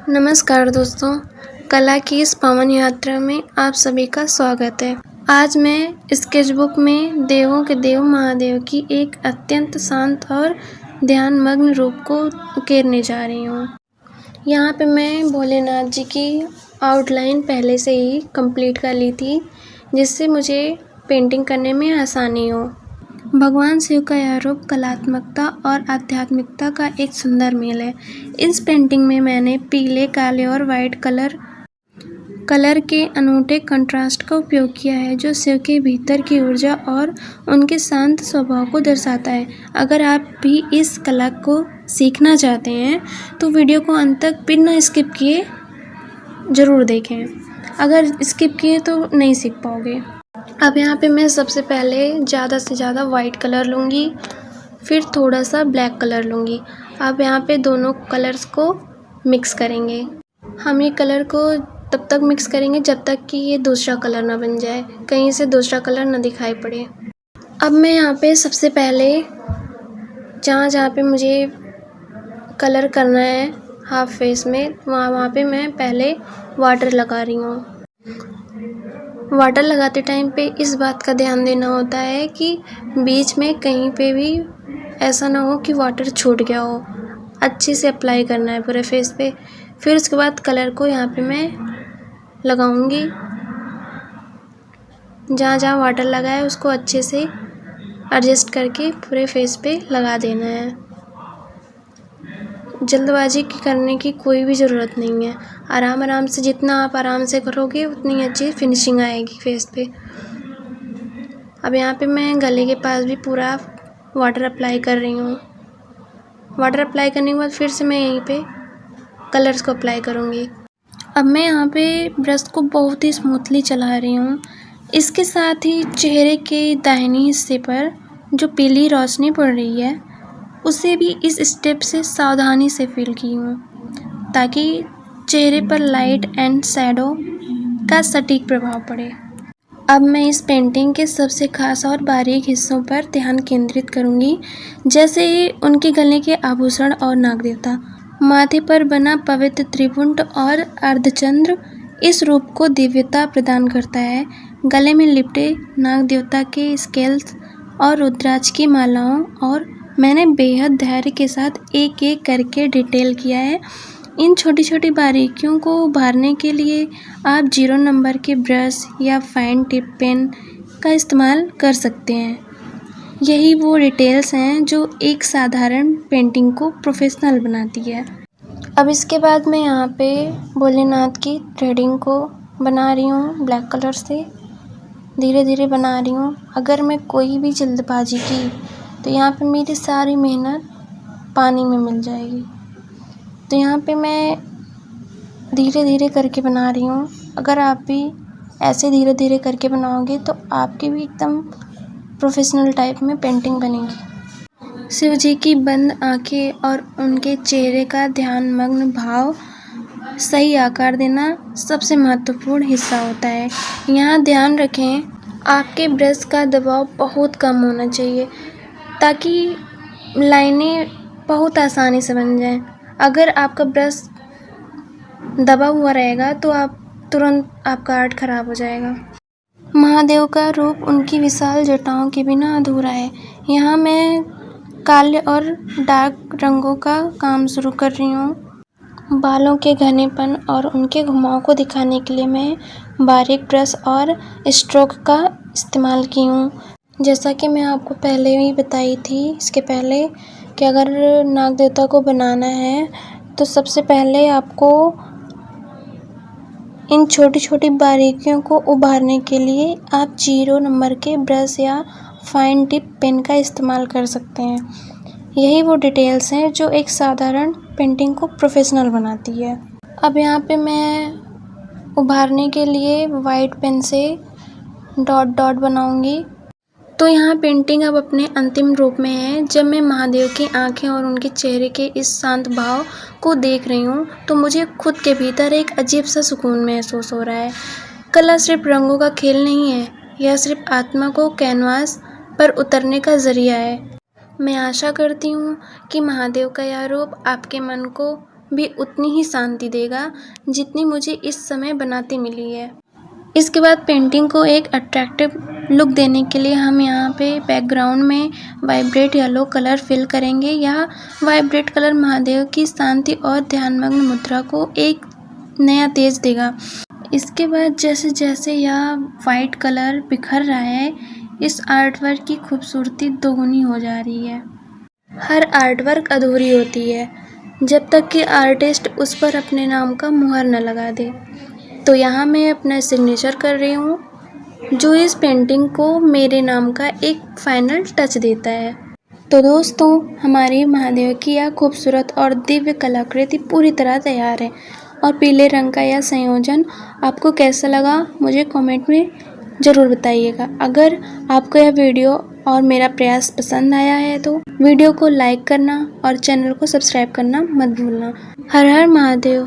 नमस्कार दोस्तों, कला की इस पावन यात्रा में आप सभी का स्वागत है। आज मैं स्केचबुक में देवों के देव महादेव की एक अत्यंत शांत और ध्यानमग्न रूप को उकेरने जा रही हूँ। यहाँ पे मैं भोलेनाथ जी की आउटलाइन पहले से ही कंप्लीट कर ली थी, जिससे मुझे पेंटिंग करने में आसानी हो। भगवान शिव का यह रूप कलात्मकता और आध्यात्मिकता का एक सुंदर मेल है। इस पेंटिंग में मैंने पीले, काले और वाइट कलर के अनूठे कंट्रास्ट का उपयोग किया है, जो शिव के भीतर की ऊर्जा और उनके शांत स्वभाव को दर्शाता है। अगर आप भी इस कला को सीखना चाहते हैं तो वीडियो को अंत तक बिना स्किप किए ज़रूर देखें। अगर स्किप किए तो नहीं सीख पाओगे। अब यहाँ पे मैं सबसे पहले ज़्यादा से ज़्यादा वाइट कलर लूँगी, फिर थोड़ा सा ब्लैक कलर लूँगी। अब यहाँ पे दोनों कलर्स को मिक्स करेंगे। हम ये कलर को तब तक मिक्स करेंगे जब तक कि ये दूसरा कलर ना बन जाए, कहीं से दूसरा कलर ना दिखाई पड़े। अब मैं यहाँ पे सबसे पहले जहाँ पे मुझे कलर करना है हाफ फेस में, वहाँ पे मैं पहले वाटर लगा रही हूँ। वाटर लगाते टाइम पे इस बात का ध्यान देना होता है कि बीच में कहीं पे भी ऐसा ना हो कि वाटर छूट गया हो। अच्छे से अप्लाई करना है पूरे फेस पे। फिर उसके बाद कलर को यहाँ पे मैं लगाऊंगी। जहाँ वाटर लगा है उसको अच्छे से एडजस्ट करके पूरे फेस पे लगा देना है। जल्दबाजी करने की कोई भी ज़रूरत नहीं है। आराम से, जितना आप आराम से करोगे उतनी अच्छी फिनिशिंग आएगी फेस पे। अब यहाँ पे मैं गले के पास भी पूरा वाटर अप्लाई कर रही हूँ। वाटर अप्लाई करने के बाद फिर से मैं यहीं पे कलर्स को अप्लाई करूँगी। अब मैं यहाँ पे ब्रश को बहुत ही स्मूथली चला रही हूँ। इसके साथ ही चेहरे के दाहिने हिस्से पर जो पीली रोशनी पड़ रही है उसे भी इस स्टेप से सावधानी से फिल की हूँ, ताकि चेहरे पर लाइट एंड शैडो का सटीक प्रभाव पड़े। अब मैं इस पेंटिंग के सबसे खास और बारीक हिस्सों पर ध्यान केंद्रित करूँगी, जैसे उनके गले के आभूषण और नागदेवता। माथे पर बना पवित्र त्रिपुंड और अर्धचंद्र इस रूप को दिव्यता प्रदान करता है। गले में लिपटे नागदेवता के स्केल्स और रुद्राक्ष की मालाओं और मैंने बेहद धैर्य के साथ एक एक करके डिटेल किया है। इन छोटी छोटी बारीकियों को उभारने के लिए आप 0 नंबर के ब्रश या फाइन टिप पेन का इस्तेमाल कर सकते हैं। यही वो डिटेल्स हैं जो एक साधारण पेंटिंग को प्रोफेशनल बनाती है। अब इसके बाद मैं यहाँ पे भोलेनाथ की थ्रेडिंग को बना रही हूँ। ब्लैक कलर से धीरे धीरे बना रही हूँ। अगर मैं कोई भी जल्दबाजी की तो यहाँ पे मेरी सारी मेहनत पानी में मिल जाएगी। तो यहाँ पे मैं धीरे धीरे करके बना रही हूँ। अगर आप भी ऐसे धीरे धीरे करके बनाओगे तो आपकी भी एकदम प्रोफेशनल टाइप में पेंटिंग बनेगी। शिव जी की बंद आंखें और उनके चेहरे का ध्यानमग्न भाव सही आकार देना सबसे महत्वपूर्ण हिस्सा होता है। यहाँ ध्यान रखें, आपके ब्रश का दबाव बहुत कम होना चाहिए ताकि लाइनें बहुत आसानी से बन जाएं। अगर आपका ब्रश दबा हुआ रहेगा तो तुरंत आपका आर्ट खराब हो जाएगा। महादेव का रूप उनकी विशाल जटाओं के बिना अधूरा है। यहाँ मैं काले और डार्क रंगों का काम शुरू कर रही हूँ। बालों के घनेपन और उनके घुमाव को दिखाने के लिए मैं बारीक ब्रश और स्ट्रोक का इस्तेमाल की हूँ। जैसा कि मैं आपको पहले ही बताई थी इसके पहले कि अगर नाग देवता को बनाना है तो सबसे पहले आपको इन छोटी छोटी बारीकियों को उभारने के लिए आप 0 नंबर के ब्रश या फाइन टिप पेन का इस्तेमाल कर सकते हैं। यही वो डिटेल्स हैं जो एक साधारण पेंटिंग को प्रोफेशनल बनाती है। अब यहाँ पे मैं उभारने के लिए वाइट पेन से डॉट डॉट बनाऊंगी। तो यहाँ पेंटिंग अब अपने अंतिम रूप में है। जब मैं महादेव की आंखें और उनके चेहरे के इस शांत भाव को देख रही हूँ तो मुझे खुद के भीतर एक अजीब सा सुकून महसूस हो रहा है। कला सिर्फ रंगों का खेल नहीं है, यह सिर्फ आत्मा को कैनवास पर उतरने का जरिया है। मैं आशा करती हूँ कि महादेव का यह रूप आपके मन को भी उतनी ही शांति देगा जितनी मुझे इस समय बनाते मिली है। इसके बाद पेंटिंग को एक अट्रैक्टिव लुक देने के लिए हम यहाँ पे बैकग्राउंड में वाइब्रेट येलो कलर फिल करेंगे। यह वाइब्रेट कलर महादेव की शांति और ध्यानमग्न मुद्रा को एक नया तेज देगा। इसके बाद जैसे जैसे यह वाइट कलर बिखर रहा है, इस आर्टवर्क की खूबसूरती दोगुनी हो जा रही है। हर आर्टवर्क अधूरी होती है जब तक कि आर्टिस्ट उस पर अपने नाम का मुहर न लगा दे। तो यहाँ मैं अपना सिग्नेचर कर रही हूँ, जो इस पेंटिंग को मेरे नाम का एक फाइनल टच देता है। तो दोस्तों, हमारी महादेव की यह खूबसूरत और दिव्य कलाकृति पूरी तरह तैयार है। और पीले रंग का यह संयोजन आपको कैसा लगा मुझे कमेंट में ज़रूर बताइएगा। अगर आपको यह वीडियो और मेरा प्रयास पसंद आया है तो वीडियो को लाइक करना और चैनल को सब्सक्राइब करना मत भूलना। हर हर महादेव।